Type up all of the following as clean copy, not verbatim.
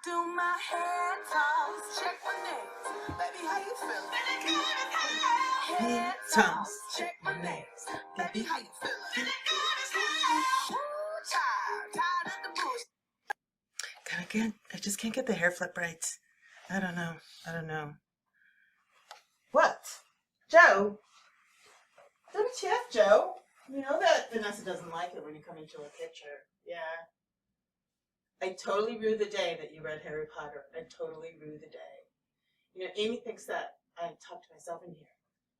Do my head toss, check my nails. Baby, how you feeling? Head toss, check my nails. Baby, how you feeling? Ooh, child, tired of the bush. I just can't get the hair flip right. I don't know. What? Joe? WTF, Joe? You know that Vanessa doesn't like it when you come into a picture. Yeah. I totally rue the day that you read Harry Potter. I totally rue the day. You know, Amy thinks that I talk to myself in here.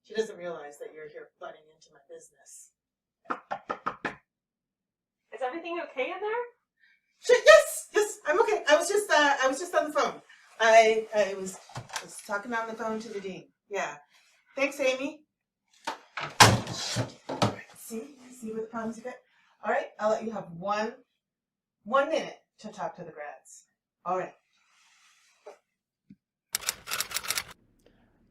She doesn't realize that you're here butting into my business. Is everything okay in there? Yes, I'm okay. I was just on the phone. I was talking on the phone to the dean. Yeah. Thanks, Amy. All right, see what the problems you get? All right, I'll let you have one minute to talk to the grads. All right.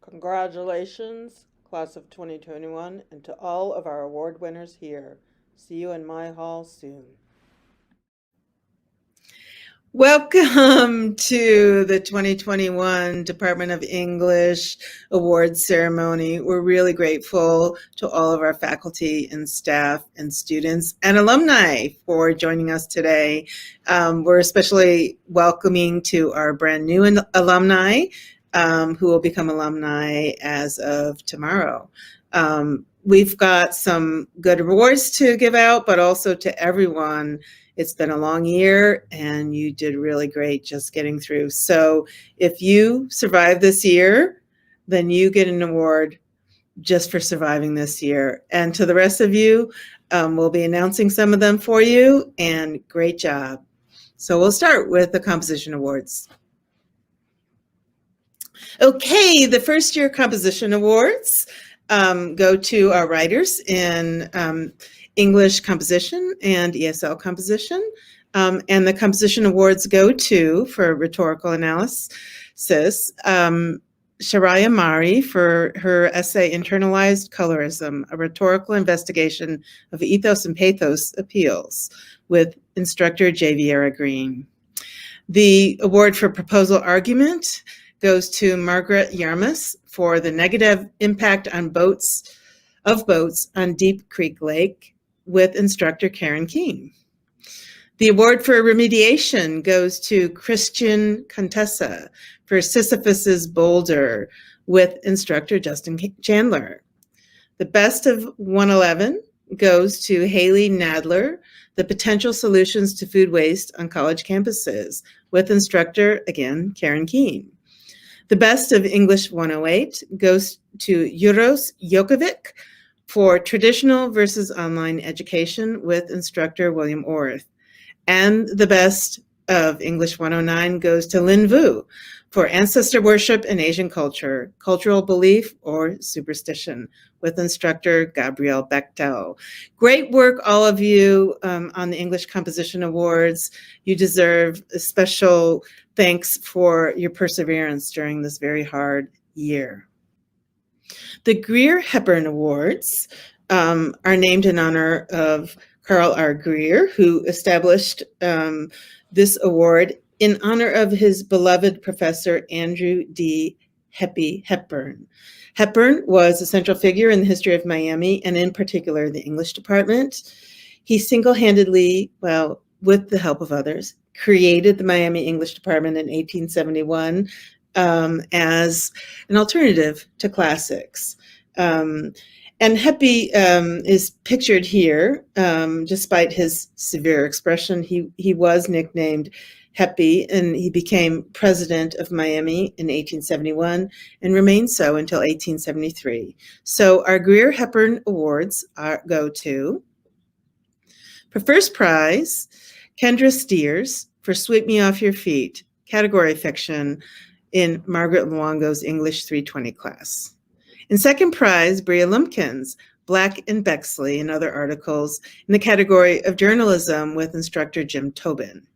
Congratulations, class of 2021, and to all of our award winners here. See you in my hall soon. Welcome to the 2021 Department of English Awards ceremony. We're really grateful to all of our faculty and staff and students and alumni for joining us today. We're especially welcoming to our brand new alumni who will become alumni as of tomorrow. We've got some good awards to give out, but also to everyone. It's been a long year and you did really great just getting through. So if you survived this year, then you get an award just for surviving this year. And to the rest of you, we'll be announcing some of them for you, and great job. So we'll start with the composition awards. Okay, the first year composition awards go to our writers in English composition and ESL composition. And the composition awards go to, for rhetorical analysis, Sharaya Mari for her essay Internalized Colorism, a rhetorical investigation of ethos and pathos appeals, with instructor J. Vieira Green. The award for proposal argument goes to Margaret Yarmus for the negative impact on boats on Deep Creek Lake, with instructor Karen Keene. The award for remediation goes to Christian Contessa for Sisyphus's Boulder, with instructor Justin Chandler. The best of 111 goes to Haley Nadler, the potential solutions to food waste on college campuses, with instructor, again, Karen Keene. The best of English 108 goes to Juros Jokovic for traditional versus online education, with instructor William Orth. And the best of English 109 goes to Lin Vu for ancestor worship in Asian culture, cultural belief or superstition, with instructor Gabrielle Bechtel. Great work, all of you, on the English Composition Awards. You deserve a special thanks for your perseverance during this very hard year. The Greer Hepburn Awards are named in honor of Carl R. Greer, who established this award in honor of his beloved professor, Andrew D. Hepburn. Hepburn was a central figure in the history of Miami, and in particular, the English department. He single-handedly, well, with the help of others, created the Miami English department in 1871 as an alternative to classics. And Heppy is pictured here, despite his severe expression. He was nicknamed Heppy, and he became president of Miami in 1871 and remained so until 1873. So our Greer Hepburn Awards go to, for first prize, Kendra Steers for Sweep Me Off Your Feet, category fiction, in Margaret Luongo's English 320 class. In second prize, Bria Lumpkins, Black and Bexley and Other Articles, in the category of journalism, with instructor Jim Tobin.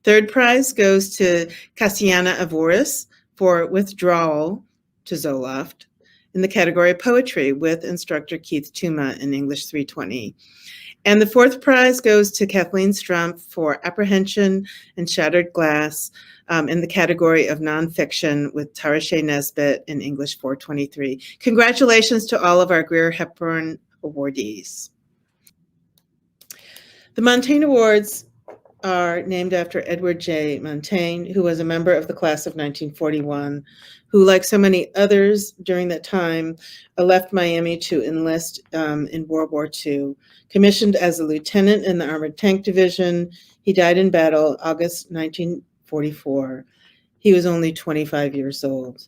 Third prize goes to Cassiana Avoris for Withdrawal to Zoloft, in the category of poetry, with instructor Keith Tuma in English 320. And the fourth prize goes to Kathleen Strumpf for Apprehension and Shattered Glass in the category of nonfiction with Tarshay Nesbitt in English 423. Congratulations to all of our Greer Hepburn awardees. The Montaigne Awards are named after Edward J. Montaigne, who was a member of the class of 1941, who, like so many others during that time, left Miami to enlist in World War II. Commissioned as a lieutenant in the Armored Tank Division, he died in battle August 1944. He was only 25 years old.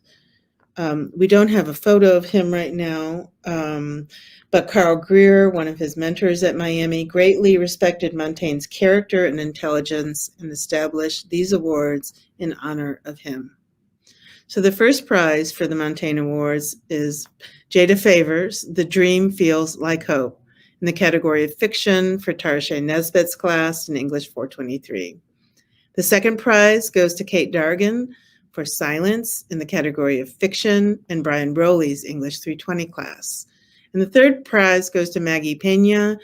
We don't have a photo of him right now, but Carl Greer, one of his mentors at Miami, greatly respected Montaigne's character and intelligence and established these awards in honor of him. So the first prize for the Montaigne Awards is Jada Favors, The Dream Feels Like Hope, in the category of fiction for Tarshay Nesbitt's class in English 423. The second prize goes to Kate Dargan for Silence in the category of fiction and Brian Rowley's English 320 class. And the third prize goes to Maggie Pena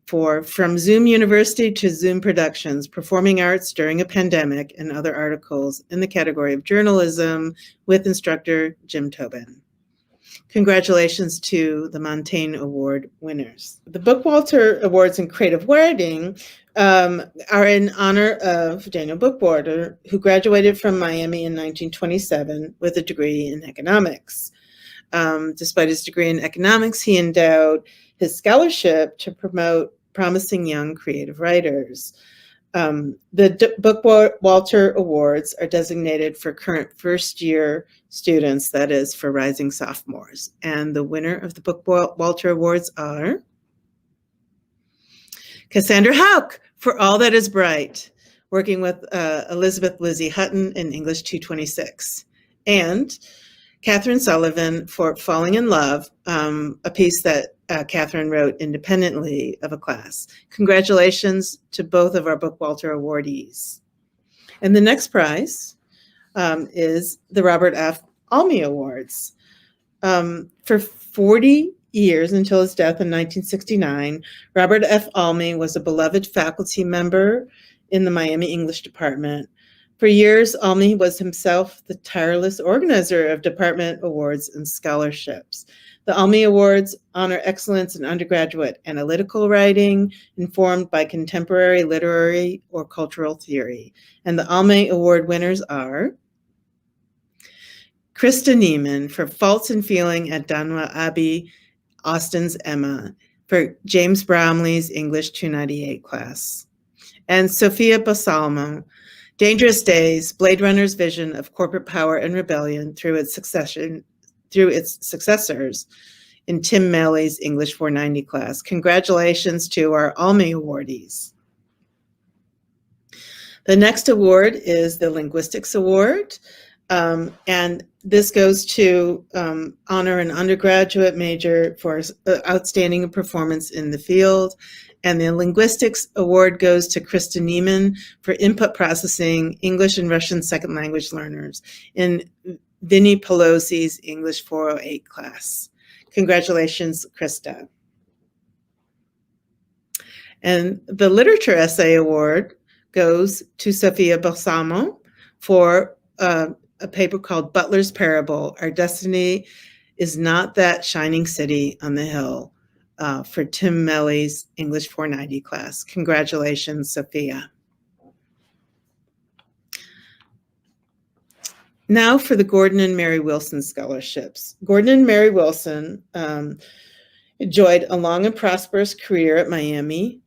for From Zoom University to Zoom Productions, Performing Arts During a Pandemic and Other Articles in the category of journalism with instructor Jim Tobin. Congratulations to the Montaigne Award winners. The Bookwalter Awards in Creative Writing are in honor of Daniel Bookwalter, who graduated from Miami in 1927 with a degree in economics. Despite his degree in economics, he endowed his scholarship to promote promising young creative writers. The Bookwalter Awards are designated for current first-year students, that is, for rising sophomores. And the winner of the Bookwalter Awards are Cassandra Hauk for All That Is Bright, working with Elizabeth Lizzie Hutton in English 226, and Catherine Sullivan for Falling in Love, a piece that Catherine wrote independently of a class. Congratulations to both of our Bookwalter awardees. And the next prize is the Robert F. Almey Awards. For 40 years until his death in 1969, Robert F. Almey was a beloved faculty member in the Miami English department. For years, Almey was himself the tireless organizer of department awards and scholarships. The Almey Awards honor excellence in undergraduate analytical writing, informed by contemporary literary or cultural theory. And the Almey Award winners are Krista Neiman for Faults in Feeling at Donwa Abbey, Austin's Emma, for James Bromley's English 298 class. And Sophia Balsamo, Dangerous Days, Blade Runner's Vision of Corporate Power and Rebellion through its successors in Tim Melley's English 490 class. Congratulations to our Almey awardees. The next award is the Linguistics Award, and this goes to honor an undergraduate major for outstanding performance in the field. And the Linguistics Award goes to Krista Neiman for input processing English and Russian second language learners in Vinnie Pelosi's English 408 class. Congratulations, Krista. And the Literature Essay Award goes to Sophia Balsamo for a paper called Butler's Parable, Our Destiny is Not That Shining City on the Hill, for Tim Melley's English 490 class. Congratulations, Sophia. Now for the Gordon and Mary Wilson scholarships. Gordon and Mary Wilson enjoyed a long and prosperous career at Miami,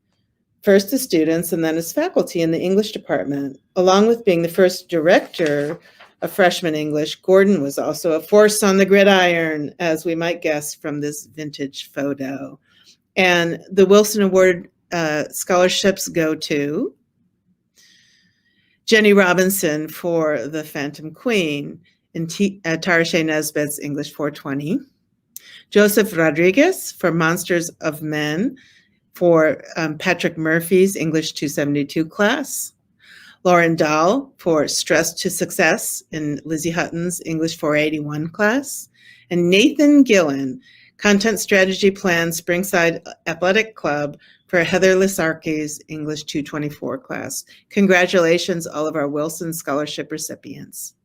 first as students and then as faculty in the English department. Along with being the first director of freshman English, Gordon was also a force on the gridiron, as we might guess from this vintage photo. And the Wilson Award scholarships go to Jenny Robinson for The Phantom Queen in Tarshay Nesbitt's English 420. Joseph Rodriguez for Monsters of Men for Patrick Murphy's English 272 class. Lauren Dahl for Stress to Success in Lizzie Hutton's English 481 class. And Nathan Gillen Content Strategy Plan Springside Athletic Club for Heather Lisarke's English 224 class. Congratulations, all of our Wilson Scholarship recipients.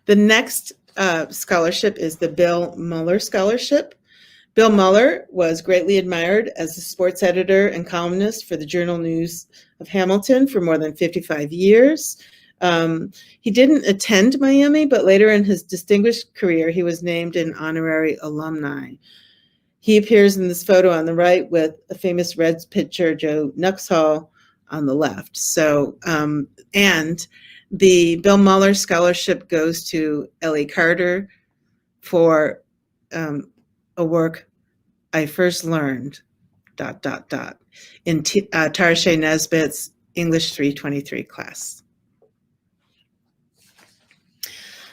The next scholarship is the Bill Mueller Scholarship. Bill Mueller was greatly admired as a sports editor and columnist for the Journal News of Hamilton for more than 55 years. He didn't attend Miami, but later in his distinguished career, he was named an honorary alumni. He appears in this photo on the right with a famous Reds pitcher, Joe Nuxhall, on the left. So, and the Bill Mueller Scholarship goes to Ellie Carter for a work I first learned, ... in Tarshay Nesbitt's English 323 class.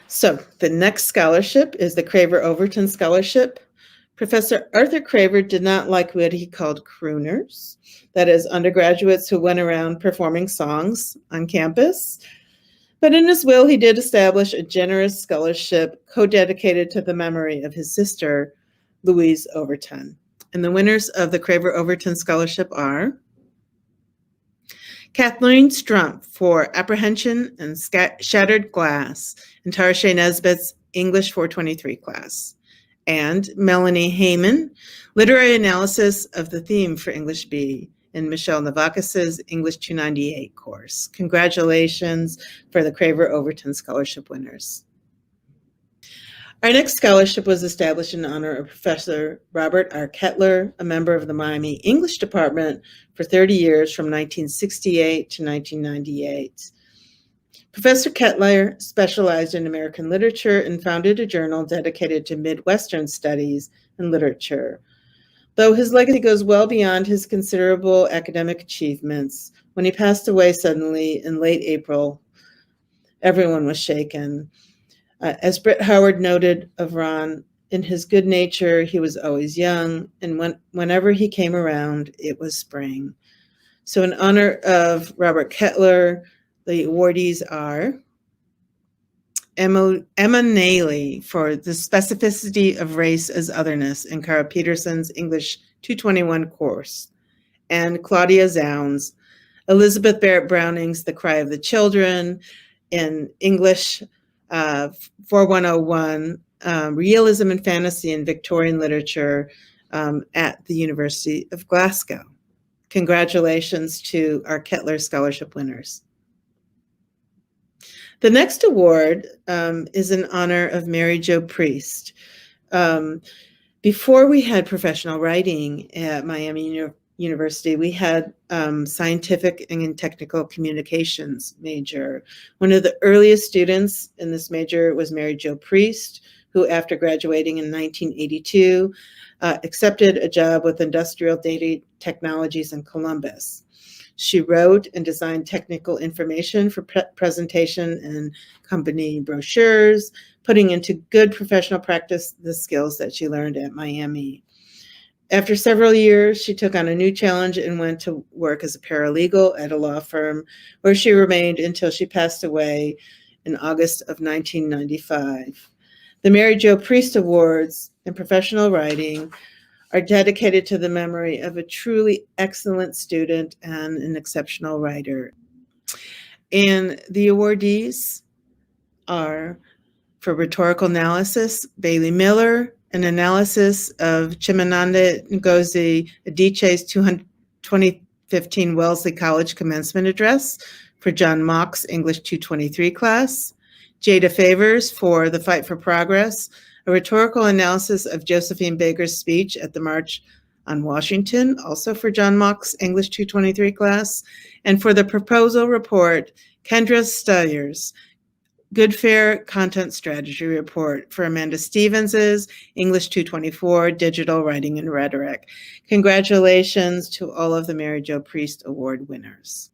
So the next scholarship is the Craver-Overton Scholarship. Professor Arthur Craver did not like what he called crooners, that is, undergraduates who went around performing songs on campus. But in his will, he did establish a generous scholarship co-dedicated to the memory of his sister, Louise Overton. And the winners of the Craver-Overton Scholarship are Kathleen Strumpf for Apprehension and Shattered Glass in Tarshay Nesbitt's English 423 class, and Melanie Heyman, Literary Analysis of the Theme for English B in Michelle Navakis's English 298 course. Congratulations for the Craver-Overton Scholarship winners. Our next scholarship was established in honor of Professor Robert R. Ketler, a member of the Miami English Department for 30 years from 1968 to 1998. Professor Ketler specialized in American literature and founded a journal dedicated to Midwestern studies and literature. Though his legacy goes well beyond his considerable academic achievements, when he passed away suddenly in late April, everyone was shaken. As Britt Howard noted of Ron, in his good nature, he was always young, and whenever he came around, it was spring. So in honor of Robert Ketler, the awardees are Emma Naley for The Specificity of Race as Otherness in Cara Peterson's English 221 course, and Claudia Zounds, Elizabeth Barrett Browning's The Cry of the Children in English 4101, Realism and Fantasy in Victorian Literature at the University of Glasgow. Congratulations to our Ketler Scholarship winners. The next award is in honor of Mary Jo Priest. Before we had professional writing at Miami University, we had scientific and technical communications major. One of the earliest students in this major was Mary Jo Priest, who after graduating in 1982, accepted a job with Industrial Data Technologies in Columbus. She wrote and designed technical information for presentation and company brochures, putting into good professional practice the skills that she learned at Miami. After several years, she took on a new challenge and went to work as a paralegal at a law firm, where she remained until she passed away in August of 1995. The Mary Jo Priest Awards in Professional Writing are dedicated to the memory of a truly excellent student and an exceptional writer. And the awardees are for rhetorical analysis, Bailey Miller, an analysis of Chimamanda Ngozi Adichie's 2015 Wellesley College commencement address for John Mock's English 223 class, Jada Favors for The Fight for Progress, a rhetorical analysis of Josephine Baker's speech at the March on Washington, also for John Mock's English 223 class, and for the proposal report, Kendra Steyer's Good Fair Content Strategy Report for Amanda Stevens's English 224 Digital Writing and Rhetoric. Congratulations to all of the Mary Jo Priest Award winners.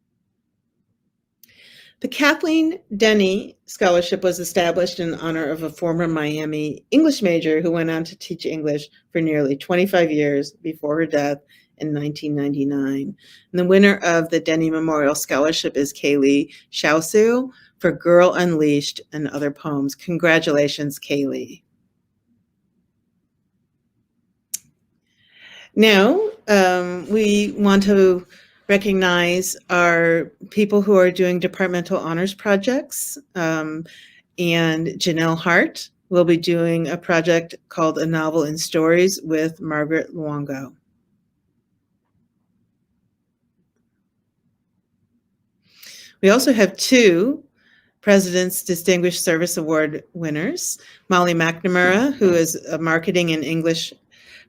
The Kathleen Denny Scholarship was established in honor of a former Miami English major who went on to teach English for nearly 25 years before her death in 1999. And the winner of the Denny Memorial Scholarship is Kaylee Shausu for Girl Unleashed and Other Poems. Congratulations, Kaylee. Now, we want to recognize our people who are doing departmental honors projects. And Janelle Hart will be doing a project called A Novel in Stories with Margaret Luongo. We also have two President's Distinguished Service Award winners, Molly McNamara, who is a marketing and English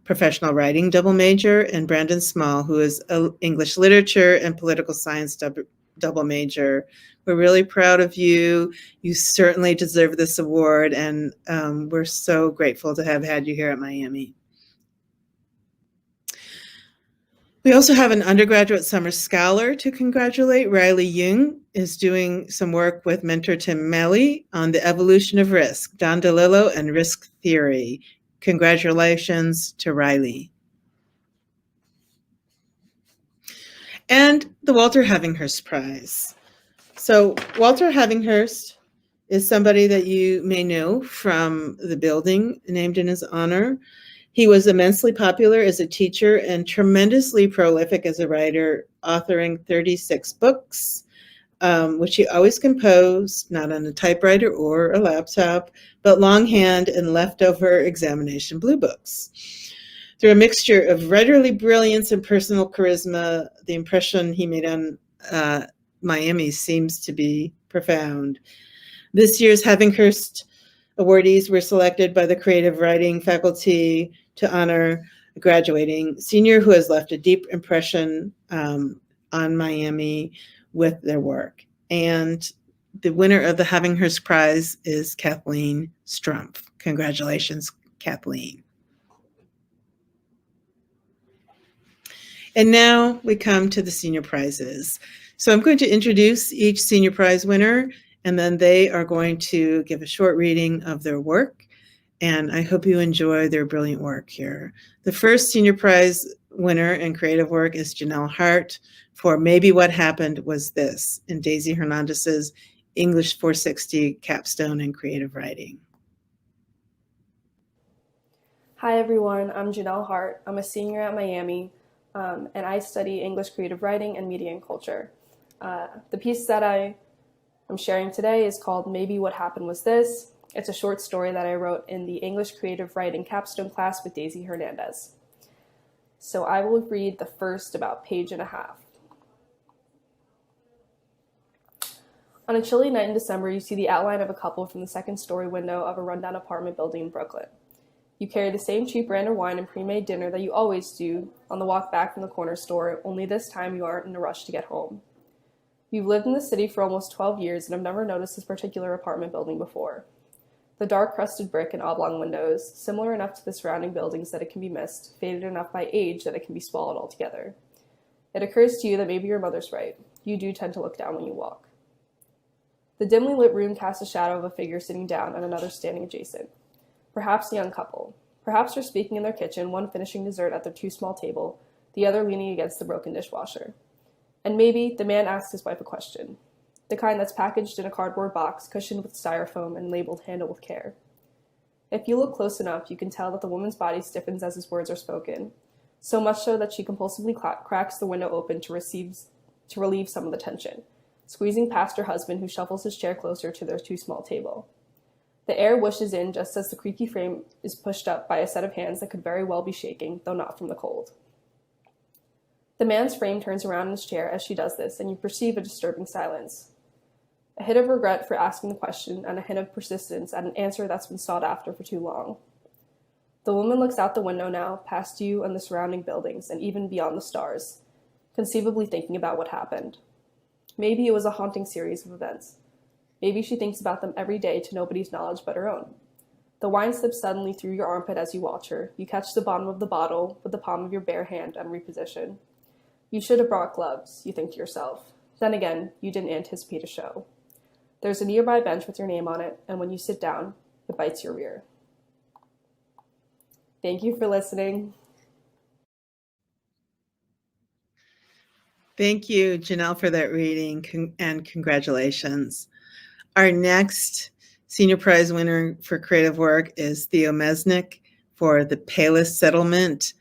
professional writing double major, and Brandon Small, who is an English literature and political science double major. We're really proud of you. You certainly deserve this award, and we're so grateful to have had you here at Miami. We also have an undergraduate summer scholar to congratulate. Riley Jung is doing some work with mentor Tim Melly on the evolution of risk, Don DeLillo and risk theory. Congratulations to Riley. And the Walter Havinghurst Prize. So Walter Havinghurst is somebody that you may know from the building named in his honor. He was immensely popular as a teacher and tremendously prolific as a writer, authoring 36 books, which he always composed, not on a typewriter or a laptop, but longhand and leftover examination blue books. Through a mixture of writerly brilliance and personal charisma, the impression he made on Miami seems to be profound. This year's Havinghurst awardees were selected by the creative writing faculty to honor a graduating senior who has left a deep impression on Miami with their work. And the winner of the Havinghurst Prize is Kathleen Strumpf. Congratulations, Kathleen. And now we come to the senior prizes. So I'm going to introduce each senior prize winner, and then they are going to give a short reading of their work. And I hope you enjoy their brilliant work here. The first senior prize winner in creative work is Janelle Hart for Maybe What Happened Was This in Daisy Hernandez's English 460 capstone in creative writing. Hi everyone, I'm Janelle Hart. I'm a senior at Miami, and I study English creative writing and media and culture. The piece that I'm sharing today is called Maybe What Happened Was This. It's a short story that I wrote in the English creative writing capstone class with Daisy Hernandez. So I will read the first about page and a half. On a chilly night in December, you see the outline of a couple from the second story window of a rundown apartment building in Brooklyn. You carry the same cheap brand of wine and pre-made dinner that you always do on the walk back from the corner store, only this time you aren't in a rush to get home. You've lived in the city for almost 12 years and have never noticed this particular apartment building before. The dark crusted brick and oblong windows, similar enough to the surrounding buildings that it can be missed, faded enough by age that it can be swallowed altogether. It occurs to you that maybe your mother's right. You do tend to look down when you walk. The dimly lit room casts a shadow of a figure sitting down and another standing adjacent. Perhaps a young couple. Perhaps they're speaking in their kitchen, one finishing dessert at their too small table, the other leaning against the broken dishwasher. And maybe the man asks his wife a question, the kind that's packaged in a cardboard box, cushioned with styrofoam, and labeled "Handle with care." If you look close enough, you can tell that the woman's body stiffens as his words are spoken, so much so that she compulsively cracks the window open to relieve some of the tension, squeezing past her husband, who shuffles his chair closer to their too small table. The air whooshes in just as the creaky frame is pushed up by a set of hands that could very well be shaking, though not from the cold. The man's frame turns around in his chair as she does this, and you perceive a disturbing silence. A hint of regret for asking the question, and a hint of persistence at an answer that's been sought after for too long. The woman looks out the window now, past you and the surrounding buildings, and even beyond the stars, conceivably thinking about what happened. Maybe it was a haunting series of events. Maybe she thinks about them every day to nobody's knowledge but her own. The wine slips suddenly through your armpit as you watch her. You catch the bottom of the bottle with the palm of your bare hand and reposition. You should have brought gloves, you think to yourself. Then again, you didn't anticipate a show. There's a nearby bench with your name on it, and when you sit down, it bites your rear. Thank you for listening. Thank you, Janelle, for that reading, and congratulations. Our next senior prize winner for creative work is Theo Mesnick for The Palis Settlement,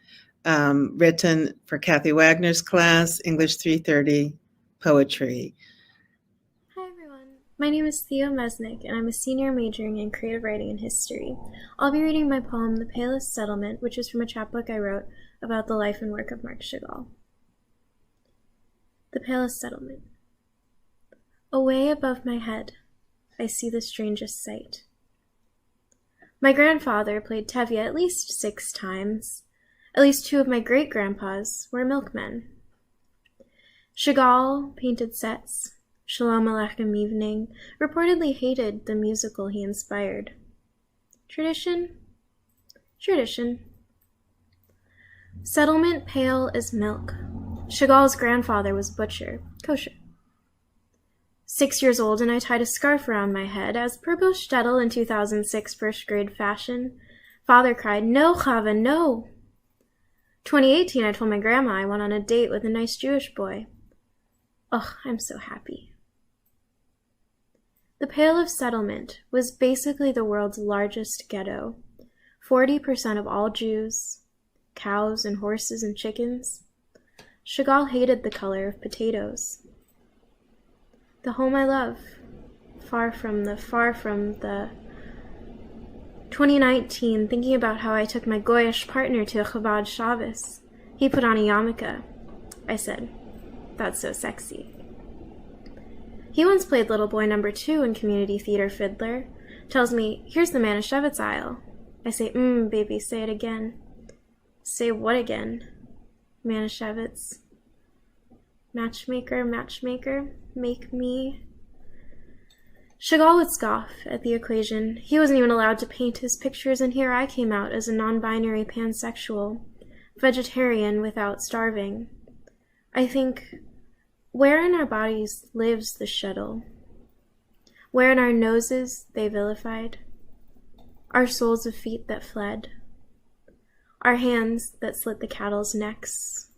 written for Kathy Wagner's class, English 330, Poetry. Hi everyone, my name is Thea Mesnick and I'm a senior majoring in creative writing and history. I'll be reading my poem, The Palest Settlement, which is from a chapbook I wrote about the life and work of Marc Chagall. The Palest Settlement. Away above my head, I see the strangest sight. My grandfather played Tevye at least 6 times. At least 2 of my great-grandpas were milkmen. Chagall painted sets. Shalom Aleichem Evening reportedly hated the musical he inspired. Tradition? Tradition. Settlement pale as milk. Chagall's grandfather was butcher, kosher. 6 years old and I tied a scarf around my head, as per Shtetl in 2006 first grade fashion. Father cried, "No, Chava, no!" 2018, I told my grandma I went on a date with a nice Jewish boy. Ugh, I'm so happy. The Pale of Settlement was basically the world's largest ghetto. 40% of all Jews, cows and horses and chickens. Chagall hated the color of potatoes. The home I love, far from the 2019, thinking about how I took my Goyish partner to a Chabad Shabbos. He put on a yarmulke. I said, "That's so sexy." He once played Little Boy Number 2 in Community Theater Fiddler. Tells me, "Here's the Manischewitz aisle." I say, baby, say it again." "Say what again?" "Manischewitz." Matchmaker, make me. Chagall would scoff at the equation. He wasn't even allowed to paint his pictures, and here I came out as a non-binary pansexual, vegetarian without starving. I think, where in our bodies lives the shuttle? Where in our noses they vilified? Our soles of feet that fled? Our hands that slit the cattle's necks?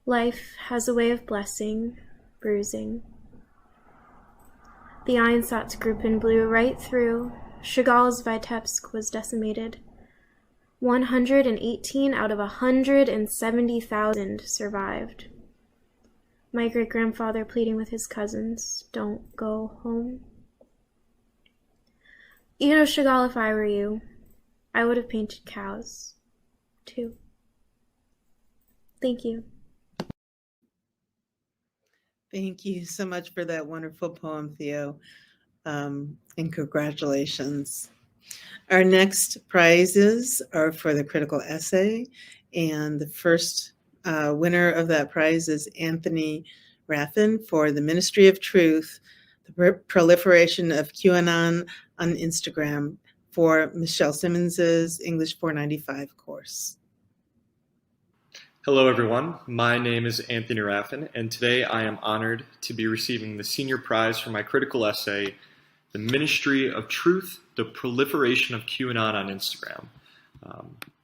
Life has a way of blessing, bruising. The Einsatzgruppen blew right through. Chagall's Vitebsk was decimated. 118 out of 170,000 survived. My great-grandfather pleading with his cousins, "Don't go home." You know, Chagall, if I were you, I would have painted cows, too. Thank you. Thank you so much for that wonderful poem, Theo, and congratulations. Our next prizes are for the critical essay, and the first winner of that prize is Anthony Raffin for The Ministry of Truth, the Proliferation of QAnon on Instagram, for Michelle Simmons's English 495 course. Hello, everyone. My name is Anthony Raffin, and today I am honored to be receiving the senior prize for my critical essay, The Ministry of Truth, the Proliferation of QAnon on Instagram.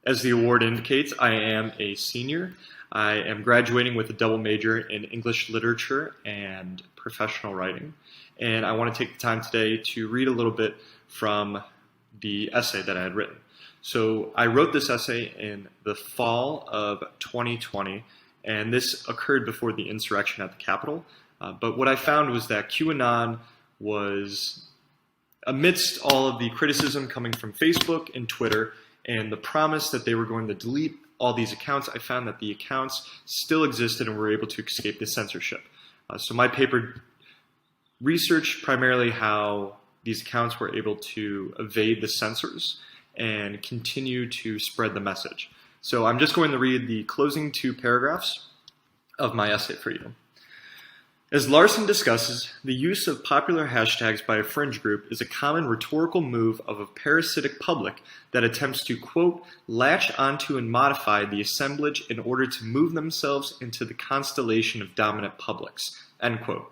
As the award indicates, I am a senior. I am graduating with a double major in English literature and professional writing, and I want to take the time today to read a little bit from the essay that I had written. So I wrote this essay in the fall of 2020, and this occurred before the insurrection at the Capitol. But what I found was that QAnon was, amidst all of the criticism coming from Facebook and Twitter and the promise that they were going to delete all these accounts, I found that the accounts still existed and were able to escape the censorship. So my paper researched primarily how these accounts were able to evade the censors and continue to spread the message. So I'm just going to read the closing 2 paragraphs of my essay for you. As Larson discusses, the use of popular hashtags by a fringe group is a common rhetorical move of a parasitic public that attempts to, quote, latch onto and modify the assemblage in order to move themselves into the constellation of dominant publics, end quote.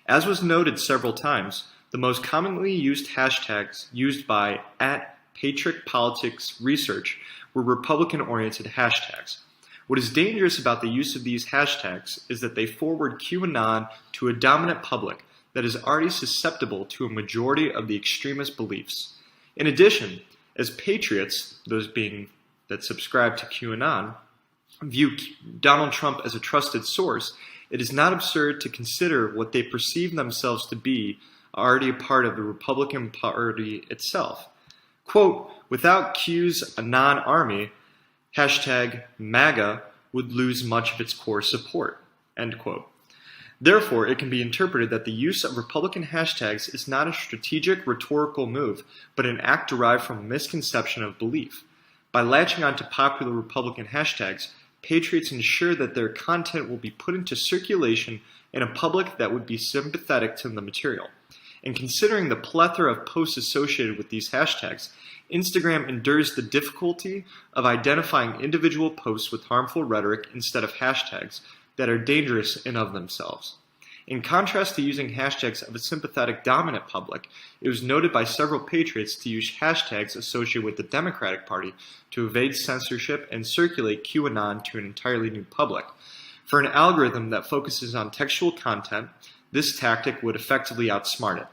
As was noted several times, the most commonly used hashtags used by @Patriot Politics Research were Republican-oriented hashtags. What is dangerous about the use of these hashtags is that they forward QAnon to a dominant public that is already susceptible to a majority of the extremist beliefs. In addition, as patriots, those being that subscribe to QAnon, view Donald Trump as a trusted source, it is not absurd to consider what they perceive themselves to be already a part of the Republican Party itself. Quote, without Q's anon army, hashtag MAGA would lose much of its core support, end quote. Therefore, it can be interpreted that the use of Republican hashtags is not a strategic rhetorical move, but an act derived from a misconception of belief. By latching onto popular Republican hashtags, patriots ensure that their content will be put into circulation in a public that would be sympathetic to the material. And considering the plethora of posts associated with these hashtags, Instagram endures the difficulty of identifying individual posts with harmful rhetoric instead of hashtags that are dangerous in of themselves. In contrast to using hashtags of a sympathetic dominant public, it was noted by several patriots to use hashtags associated with the Democratic Party to evade censorship and circulate QAnon to an entirely new public. For an algorithm that focuses on textual content, this tactic would effectively outsmart it.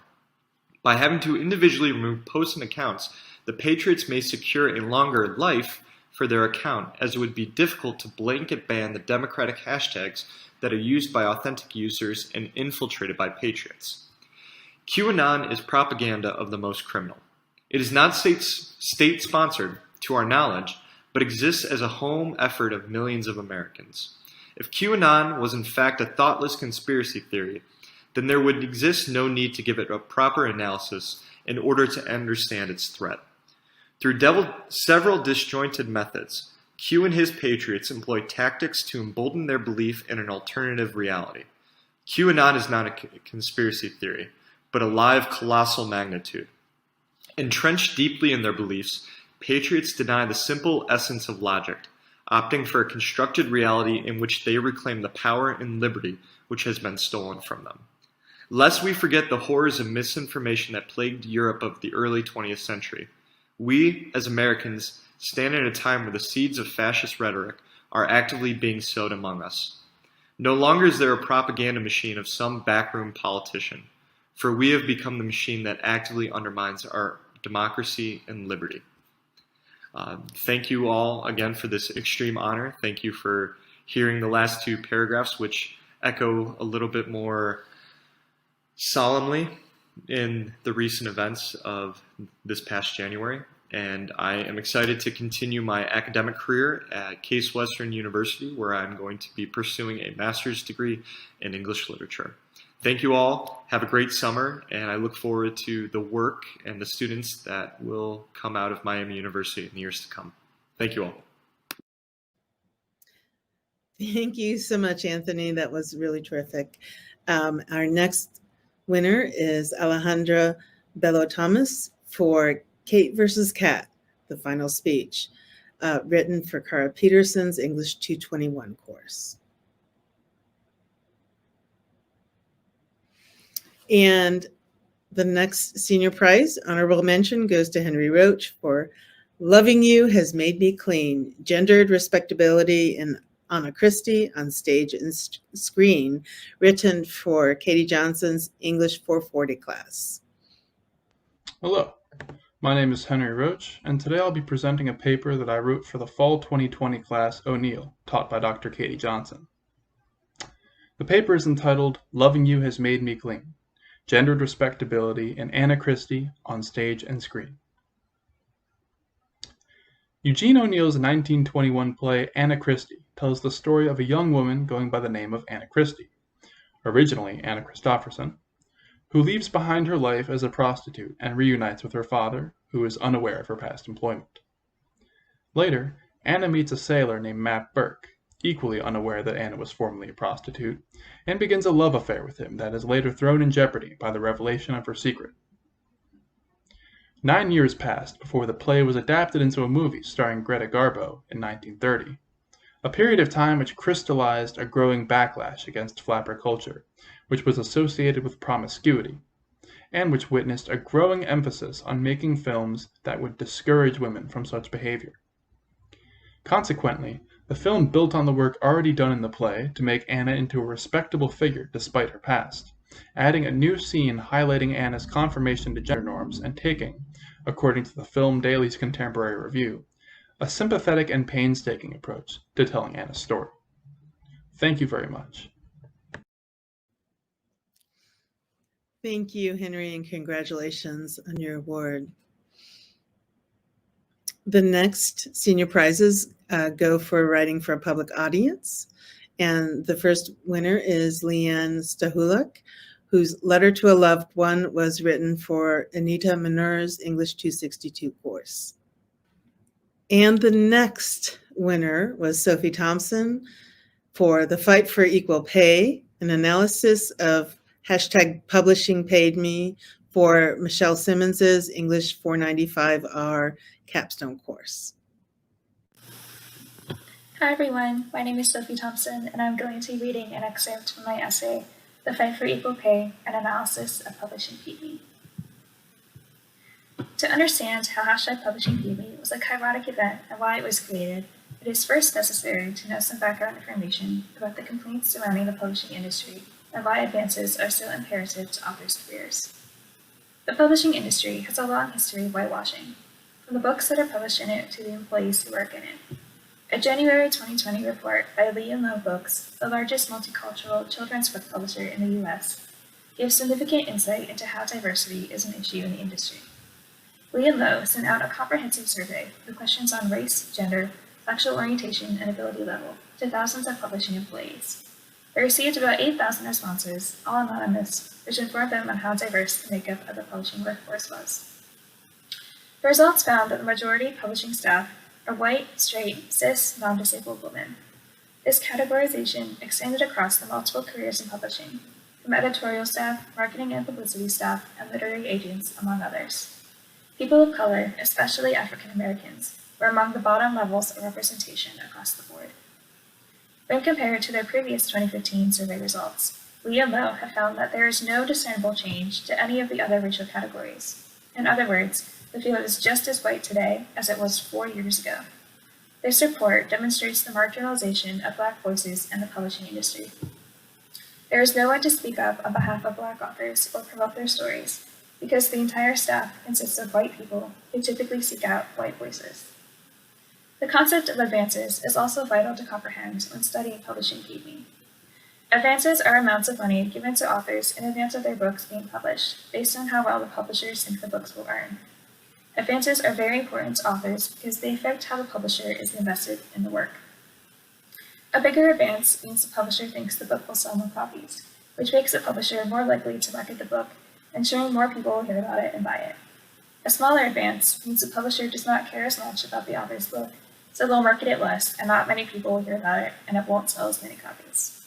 By having to individually remove posts and accounts, the patriots may secure a longer life for their account, as it would be difficult to blanket ban the Democratic hashtags that are used by authentic users and infiltrated by patriots. QAnon is propaganda of the most criminal. It is not state-sponsored, to our knowledge, but exists as a home effort of millions of Americans. If QAnon was in fact a thoughtless conspiracy theory, then there would exist no need to give it a proper analysis in order to understand its threat. Through several disjointed methods, Q and his patriots employ tactics to embolden their belief in an alternative reality. QAnon is not a conspiracy theory, but a lie of colossal magnitude. Entrenched deeply in their beliefs, patriots deny the simple essence of logic, opting for a constructed reality in which they reclaim the power and liberty which has been stolen from them. Lest we forget the horrors of misinformation that plagued Europe of the early 20th century, we, as Americans, stand at a time where the seeds of fascist rhetoric are actively being sowed among us. No longer is there a propaganda machine of some backroom politician, for we have become the machine that actively undermines our democracy and liberty. Thank you all again for this extreme honor. Thank you for hearing the last two paragraphs, which echo a little bit more solemnly in the recent events of this past January. And I am excited to continue my academic career at Case Western University, where I'm going to be pursuing a master's degree in English literature. Thank you all. Have a great summer, and I look forward to the work and the students that will come out of Miami University in the years to come. Thank you all. Thank you so much, Anthony. That was really terrific. Our next winner is Alejandra Bello Thomas for Kate versus Kat, the final speech, written for Cara Peterson's English 221 course. And the next senior prize, honorable mention, goes to Henry Roach for Loving You Has Made Me Clean, Gendered Respectability in Anna Christie on Stage and Screen, written for Katie Johnson's English 440 class. Hello, my name is Henry Roach, and today I'll be presenting a paper that I wrote for the Fall 2020 class O'Neill, taught by Dr. Katie Johnson. The paper is entitled Loving You Has Made Me Clean, Gendered Respectability in Anna Christie on Stage and Screen. Eugene O'Neill's 1921 play Anna Christie tells the story of a young woman going by the name of Anna Christie, originally Anna Christopherson, who leaves behind her life as a prostitute and reunites with her father, who is unaware of her past employment. Later, Anna meets a sailor named Matt Burke, equally unaware that Anna was formerly a prostitute, and begins a love affair with him that is later thrown in jeopardy by the revelation of her secret. 9 years passed before the play was adapted into a movie starring Greta Garbo in 1930, a period of time which crystallized a growing backlash against flapper culture, which was associated with promiscuity, and which witnessed a growing emphasis on making films that would discourage women from such behavior. Consequently, the film built on the work already done in the play to make Anna into a respectable figure despite her past, adding a new scene highlighting Anna's conformation to gender norms and taking, according to the Film Daily's contemporary review, a sympathetic and painstaking approach to telling Anna's story. Thank you very much. Thank you, Henry, and congratulations on your award. The next senior prizes go for writing for a public audience. And the first winner is Leanne Stahulak, whose Letter to a Loved One was written for Anita Manur's English 262 course. And the next winner was Sophie Thompson for The Fight for Equal Pay, an analysis of #Publishing Paid Me for Michelle Simmons's English 495R capstone course. Hi everyone, my name is Sophie Thompson and I'm going to be reading an excerpt from my essay, The Fight for Equal Pay, an Analysis of Publishing Paid Me. To understand how #Publishing Paid Me was a kairotic event and why it was created, it is first necessary to know some background information about the complaints surrounding the publishing industry and why advances are so imperative to authors' careers. The publishing industry has a long history of whitewashing, from the books that are published in it to the employees who work in it. A January 2020 report by Lee & Low Books, the largest multicultural children's book publisher in the US, gives significant insight into how diversity is an issue in the industry. Lee & Low sent out a comprehensive survey with questions on race, gender, sexual orientation, and ability level to thousands of publishing employees. They received about 8,000 responses, all anonymous, which informed them on how diverse the makeup of the publishing workforce was. The results found that the majority of publishing staff are white, straight, cis, non-disabled women. This categorization extended across the multiple careers in publishing, from editorial staff, marketing and publicity staff, and literary agents, among others. People of color, especially African Americans, were among the bottom levels of representation across the board. When compared to their previous 2015 survey results, Lee & Low have found that there is no discernible change to any of the other racial categories. In other words, the field is just as white today as it was 4 years ago. This report demonstrates the marginalization of Black voices in the publishing industry. There is no one to speak up on behalf of Black authors or promote their stories, because the entire staff consists of white people who typically seek out white voices. The concept of advances is also vital to comprehend when studying publishing paid me. Advances are amounts of money given to authors in advance of their books being published, based on how well the publishers think the books will earn. Advances are very important to authors because they affect how the publisher is invested in the work. A bigger advance means the publisher thinks the book will sell more copies, which makes the publisher more likely to market the book, ensuring more people will hear about it and buy it. A smaller advance means the publisher does not care as much about the author's book, so they'll market it less and not many people will hear about it, and it won't sell as many copies.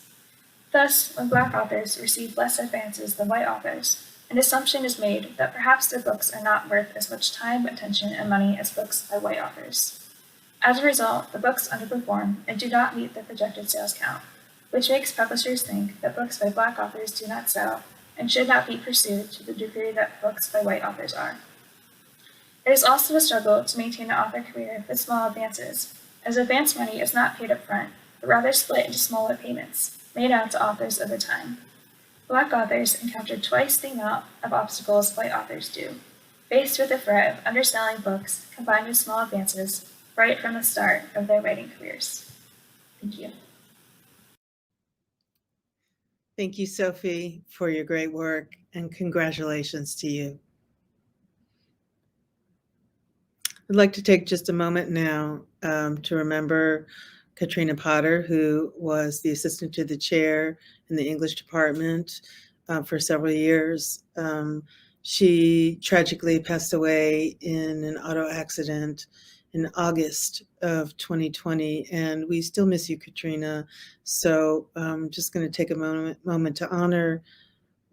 Thus, when Black authors receive less advances than white authors, an assumption is made that perhaps their books are not worth as much time, attention, and money as books by white authors. As a result, the books underperform and do not meet their projected sales count, which makes publishers think that books by Black authors do not sell and should not be pursued to the degree that books by white authors are. It is also a struggle to maintain an author career with small advances, as advance money is not paid up front, but rather split into smaller payments, made out to authors over time. Black authors encounter twice the amount of obstacles white authors do, faced with the threat of underselling books combined with small advances right from the start of their writing careers. Thank you. Thank you, Sophie, for your great work, and congratulations to you. I'd like to take just a moment now to remember Katherine Potter, who was the assistant to the chair in the English department for several years. She tragically passed away in an auto accident in August of 2020, and we still miss you, Katrina. So I'm just going to take a moment to honor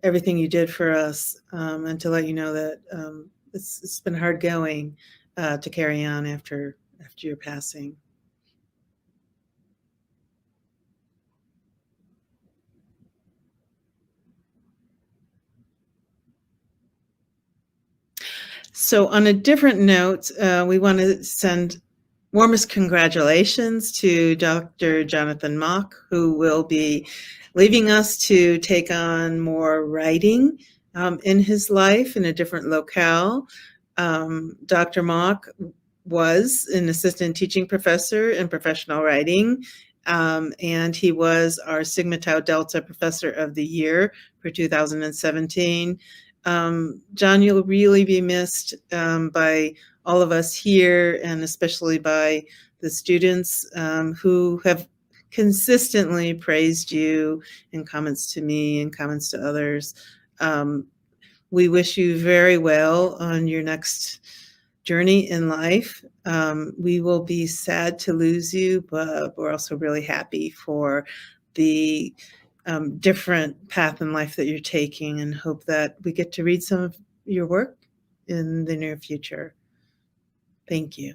everything you did for us, and to let you know that it's been hard going to carry on after your passing. So on a different note, we want to send warmest congratulations to Dr. Jonathan Mock, who will be leaving us to take on more writing in his life in a different locale. Dr. Mock was an assistant teaching professor in professional writing, and he was our Sigma Tau Delta Professor of the Year for 2017. John, you'll really be missed by all of us here, and especially by the students who have consistently praised you in comments to me and comments to others. We wish you very well on your next journey in life. We will be sad to lose you, but we're also really happy for the different path in life that you're taking, and hope that we get to read some of your work in the near future. Thank you.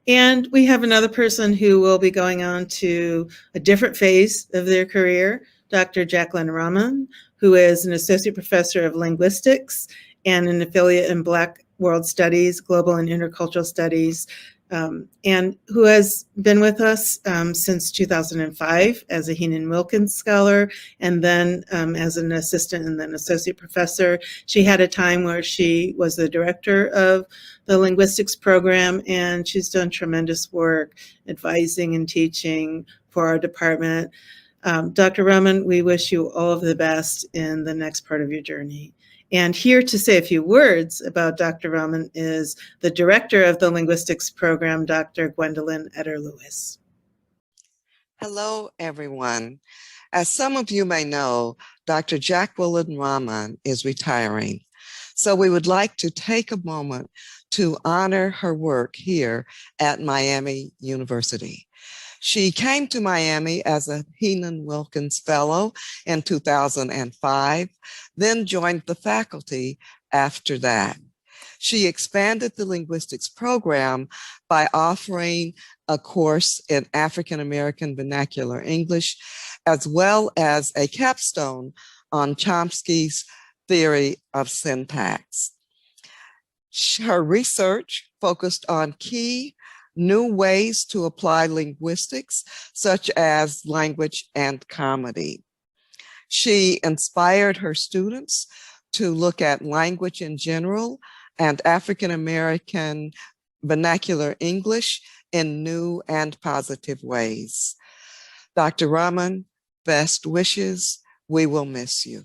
And we have another person who will be going on to a different phase of their career, Dr. Jacqueline Rahman, who is an associate professor of linguistics and an affiliate in Black World Studies, Global and Intercultural Studies, and who has been with us since 2005 as a Heenan Wilkins Scholar, and then as an assistant and then associate professor. She had a time where she was the director of the linguistics program, and she's done tremendous work advising and teaching for our department. Dr. Rahman, we wish you all of the best in the next part of your journey. And here to say a few words about Dr. Rahman is the director of the linguistics program, Dr. Gwendolyn Eder-Lewis. Hello, everyone. As some of you may know, Dr. Jacqueline Rahman is retiring. So we would like to take a moment to honor her work here at Miami University. She came to Miami as a Heenan Wilkins Fellow in 2005, then joined the faculty after that. She expanded the linguistics program by offering a course in African American Vernacular English, as well as a capstone on Chomsky's theory of syntax. Her research focused on key new ways to apply linguistics, such as language and comedy. She inspired her students to look at language in general and African American vernacular English in new and positive ways. Dr. Rahman, best wishes. We will miss you.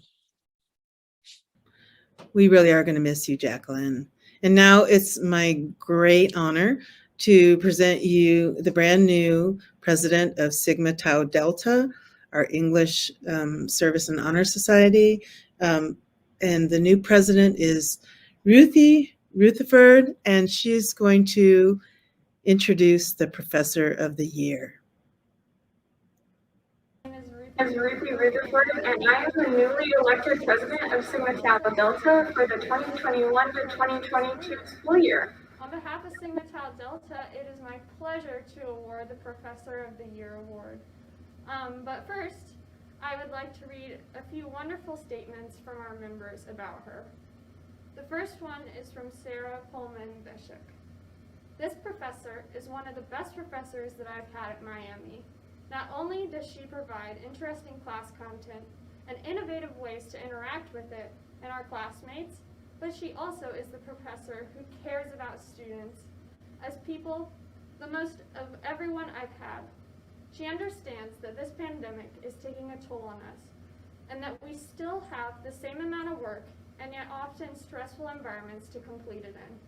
We really are going to miss you, Jacqueline. And now it's my great honor to present you the brand new president of Sigma Tau Delta, our English Service and Honor Society. And the new president is Ruthie Rutherford, and she's going to introduce the Professor of the Year. My name is Ruthie Rutherford, and I am the newly elected president of Sigma Tau Delta for the 2021 to 2022 school year. On behalf of Sigma Tau Delta, it is my pleasure to award the Professor of the Year award. But first, I would like to read a few wonderful statements from our members about her. The first one is from Sarah Pullman Bishop. This professor is one of the best professors that I've had at Miami. Not only does she provide interesting class content and innovative ways to interact with it and our classmates, but she also is the professor who cares about students as people, the most of everyone I've had. She understands that this pandemic is taking a toll on us, and that we still have the same amount of work and yet often stressful environments to complete it in.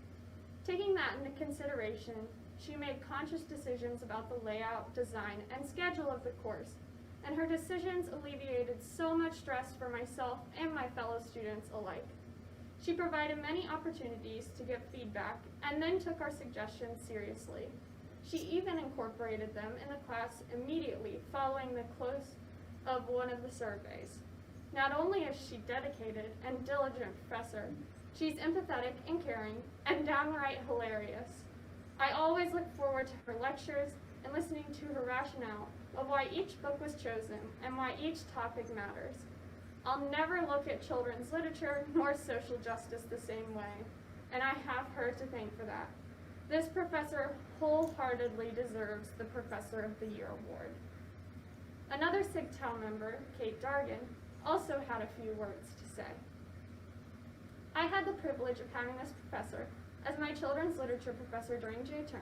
Taking that into consideration, she made conscious decisions about the layout, design, and schedule of the course, and her decisions alleviated so much stress for myself and my fellow students alike. She provided many opportunities to give feedback and then took our suggestions seriously. She even incorporated them in the class immediately following the close of one of the surveys. Not only is she dedicated and diligent professor, she's empathetic and caring and downright hilarious. I always look forward to her lectures and listening to her rationale of why each book was chosen and why each topic matters. I'll never look at children's literature nor social justice the same way, and I have her to thank for that. This professor wholeheartedly deserves the Professor of the Year award. Another Sig Tau member, Kate Dargan, also had a few words to say. I had the privilege of having this professor as my children's literature professor during J term.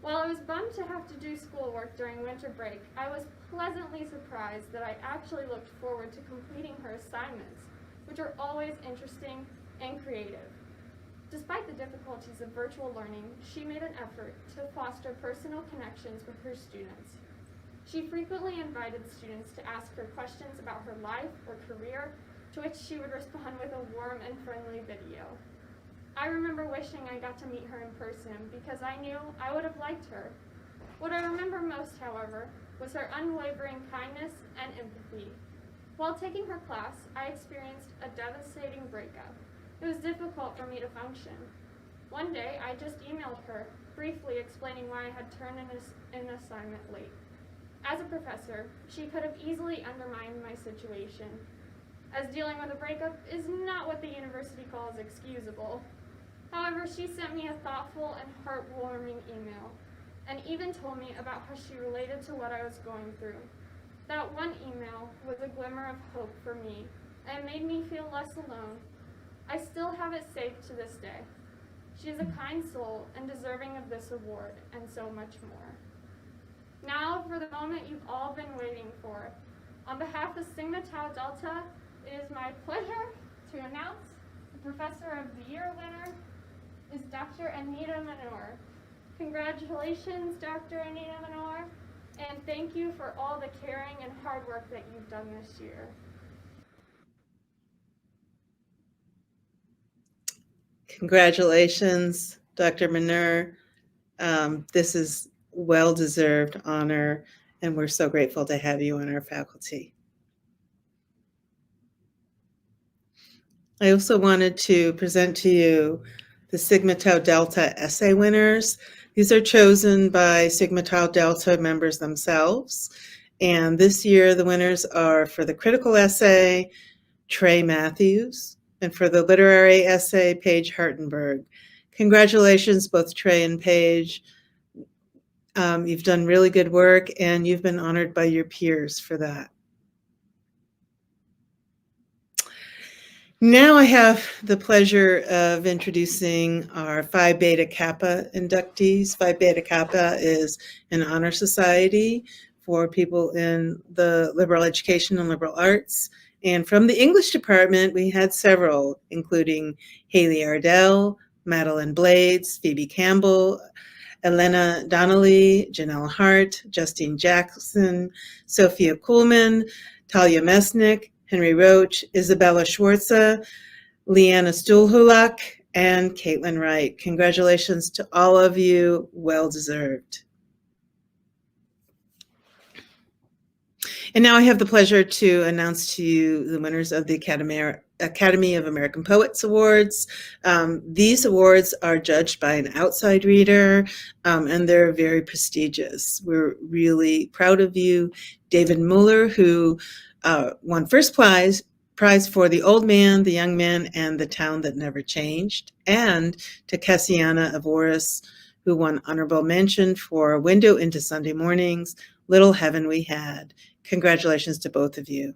While I was bummed to have to do schoolwork during winter break, I was pleasantly surprised that I actually looked forward to completing her assignments, which are always interesting and creative. Despite the difficulties of virtual learning, she made an effort to foster personal connections with her students. She frequently invited students to ask her questions about her life or career, to which she would respond with a warm and friendly video. I remember wishing I got to meet her in person because I knew I would have liked her. What I remember most, however, was her unwavering kindness and empathy. While taking her class, I experienced a devastating breakup. It was difficult for me to function. One day, I just emailed her, briefly explaining why I had turned in an assignment late. As a professor, she could have easily undermined my situation, as dealing with a breakup is not what the university calls excusable. However, she sent me a thoughtful and heartwarming email, and even told me about how she related to what I was going through. That one email was a glimmer of hope for me, and made me feel less alone. I still have it saved to this day. She is a kind soul and deserving of this award, and so much more. Now for the moment you've all been waiting for. On behalf of Sigma Tau Delta, it is my pleasure to announce the Professor of the Year winner is Dr. Anita Manor. Congratulations, Dr. Anita Manor, and thank you for all the caring and hard work that you've done this year. Congratulations, Dr. Manor. This is well-deserved honor, and we're so grateful to have you on our faculty. I also wanted to present to you the Sigma Tau Delta essay winners. These are chosen by Sigma Tau Delta members themselves. And this year, the winners are for the critical essay, Trey Matthews, and for the literary essay, Paige Hartenberg. Congratulations, both Trey and Paige. You've done really good work, and you've been honored by your peers for that. Now I have the pleasure of introducing our Phi Beta Kappa inductees. Phi Beta Kappa is an honor society for people in the liberal education and liberal arts. And from the English department, we had several, including Haley Ardell, Madeline Blades, Phoebe Campbell, Elena Donnelly, Janelle Hart, Justine Jackson, Sophia Kuhlman, Talia Mesnick, Henry Roach, Isabella Schwarza, Leanna Stuhlhulak, and Caitlin Wright. Congratulations to all of you, well deserved. And now I have the pleasure to announce to you the winners of the Academy of American Poets Awards. These awards are judged by an outside reader, and they're very prestigious. We're really proud of you. David Mueller, who won first prize for The Old Man, The Young Man, and The Town That Never Changed, and to Cassiana Avoris, who won honorable mention for Window into Sunday Mornings, Little Heaven We Had. Congratulations to both of you.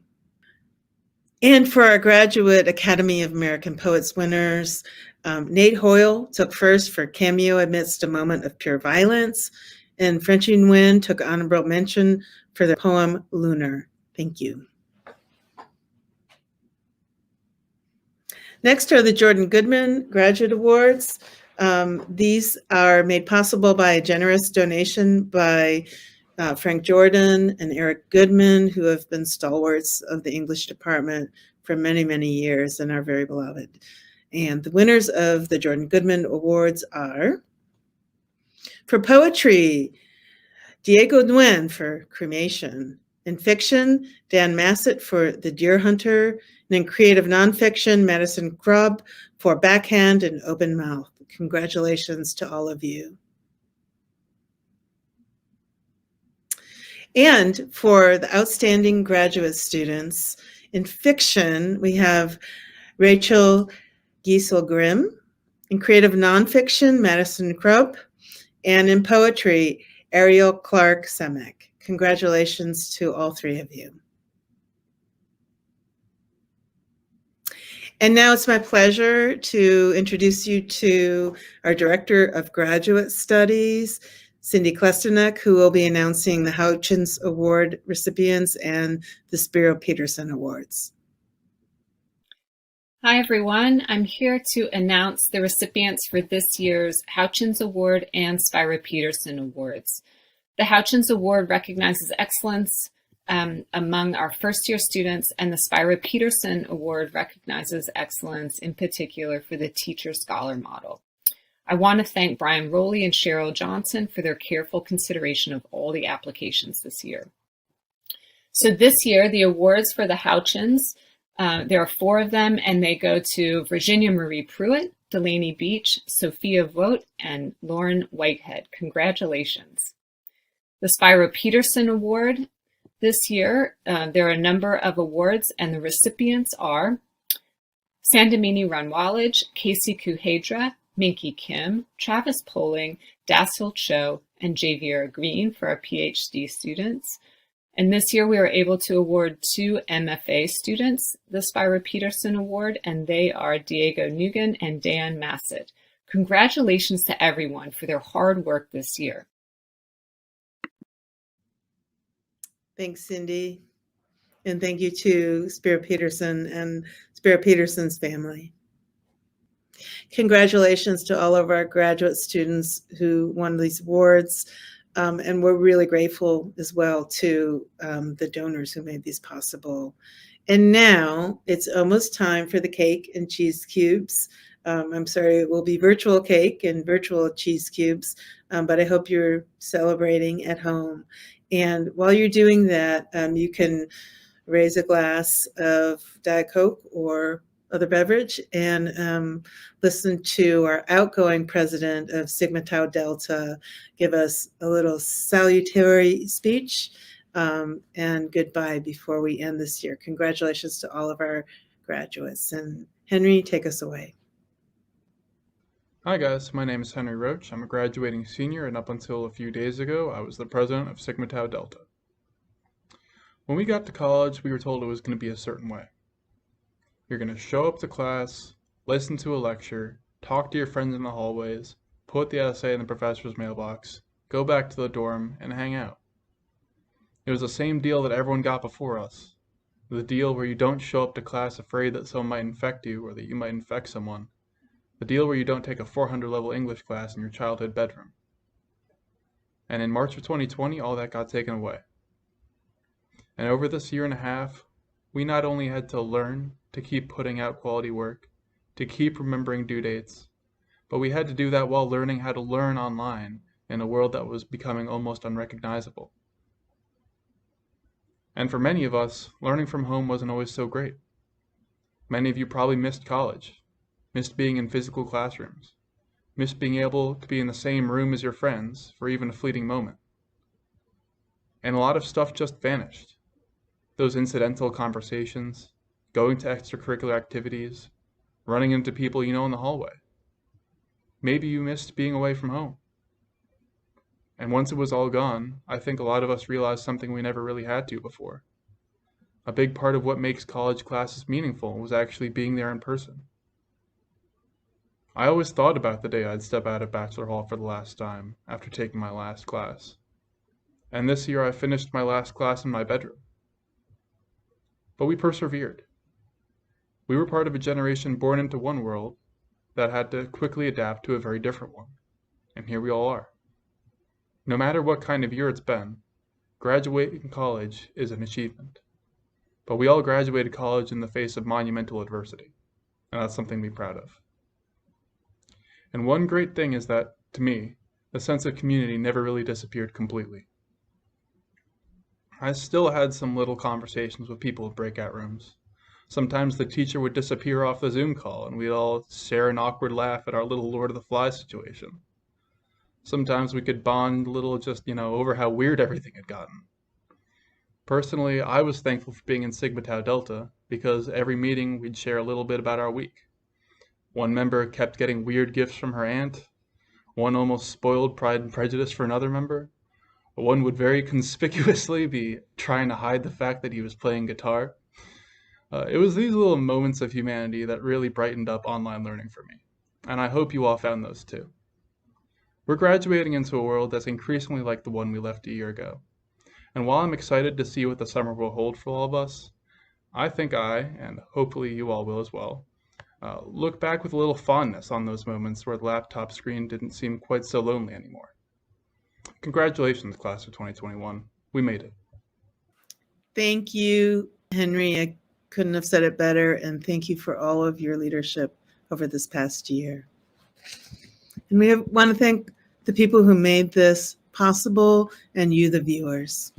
And for our graduate Academy of American Poets winners, Nate Hoyle took first for Cameo Amidst a Moment of Pure Violence, and Frenchie Nguyen took honorable mention for their poem Lunar. Thank you. Next are the Jordan Goodman Graduate Awards. These are made possible by a generous donation by Frank Jordan and Eric Goodman, who have been stalwarts of the English department for many, many years and are very beloved. And the winners of the Jordan Goodman Awards are, for poetry, Diego Nguyen for Cremation. In fiction, Dan Massett for The Deer Hunter, and in creative nonfiction, Madison Grubb for Backhand and Open Mouth. Congratulations to all of you. And for the outstanding graduate students, in fiction, we have Rachel Giesel-Grimm. In creative nonfiction, Madison Krupp. And in poetry, Ariel Clark Semek. Congratulations to all three of you. And now it's my pleasure to introduce you to our Director of Graduate Studies, Cindy Klesternuck, who will be announcing the Houchins Award recipients and the Spiro Peterson Awards. Hi, everyone. I'm here to announce the recipients for this year's Houchins Award and Spiro Peterson Awards. The Houchins Award recognizes excellence among our first-year students, and the Spiro Peterson Award recognizes excellence in particular for the teacher-scholar model. I want to thank Brian Rowley and Cheryl Johnson for their careful consideration of all the applications this year. So this year, the awards for the Houchins, there are 4 of them, and they go to Virginia Marie Pruitt, Delaney Beach, Sophia Vogt, and Lauren Whitehead. Congratulations. The Spiro Peterson Award this year, there are a number of awards, and the recipients are Sandamini Ranwalaj, Casey Kuhedra, Minky Kim, Travis Poling, Dasil Cho, and Javiera Green for our PhD students. And this year we were able to award 2 MFA students the Spiro Peterson Award, and they are Diego Nugan and Dan Massett. Congratulations to everyone for their hard work this year. Thanks, Cindy. And thank you to Spiro Peterson and Spiro Peterson's family. Congratulations to all of our graduate students who won these awards. And we're really grateful as well to the donors who made these possible. And now it's almost time for the cake and cheese cubes. I'm sorry, it will be virtual cake and virtual cheese cubes, but I hope you're celebrating at home. And while you're doing that, you can raise a glass of Diet Coke or other beverage and listen to our outgoing president of Sigma Tau Delta give us a little salutary speech and goodbye before we end this year. Congratulations to all of our graduates. And Henry, take us away. Hi guys, my name is Henry Roach. I'm a graduating senior, and up until a few days ago, I was the president of Sigma Tau Delta. When we got to college, we were told it was going to be a certain way. You're going to show up to class, listen to a lecture, talk to your friends in the hallways, put the essay in the professor's mailbox, go back to the dorm, and hang out. It was the same deal that everyone got before us. The deal where you don't show up to class afraid that someone might infect you or that you might infect someone. The deal where you don't take a 400-level English class in your childhood bedroom. And in March of 2020, all that got taken away. And over this year and a half, we not only had to learn to keep putting out quality work, to keep remembering due dates, but we had to do that while learning how to learn online in a world that was becoming almost unrecognizable. And for many of us, learning from home wasn't always so great. Many of you probably missed college. Missed being in physical classrooms, missed being able to be in the same room as your friends for even a fleeting moment. And a lot of stuff just vanished. Those incidental conversations, going to extracurricular activities, running into people you know in the hallway. Maybe you missed being away from home. And once it was all gone, I think a lot of us realized something we never really had to before. A big part of what makes college classes meaningful was actually being there in person. I always thought about the day I'd step out of Bachelor Hall for the last time after taking my last class. And this year I finished my last class in my bedroom. But we persevered. We were part of a generation born into one world that had to quickly adapt to a very different one. And here we all are. No matter what kind of year it's been, graduating college is an achievement. But we all graduated college in the face of monumental adversity, and that's something to be proud of. And one great thing is that, to me, the sense of community never really disappeared completely. I still had some little conversations with people in breakout rooms. Sometimes the teacher would disappear off the Zoom call and we'd all share an awkward laugh at our little Lord of the Flies situation. Sometimes we could bond a little just, over how weird everything had gotten. Personally, I was thankful for being in Sigma Tau Delta because every meeting we'd share a little bit about our week. One member kept getting weird gifts from her aunt. One almost spoiled Pride and Prejudice for another member. One would very conspicuously be trying to hide the fact that he was playing guitar. It was these little moments of humanity that really brightened up online learning for me, and I hope you all found those too. We're graduating into a world that's increasingly like the one we left a year ago, and while I'm excited to see what the summer will hold for all of us, I think I, and hopefully you all will as well, look back with a little fondness on those moments where the laptop screen didn't seem quite so lonely anymore. Congratulations, class of 2021. We made it. Thank you, Henry. I couldn't have said it better. And thank you for all of your leadership over this past year. And want to thank the people who made this possible and you, the viewers.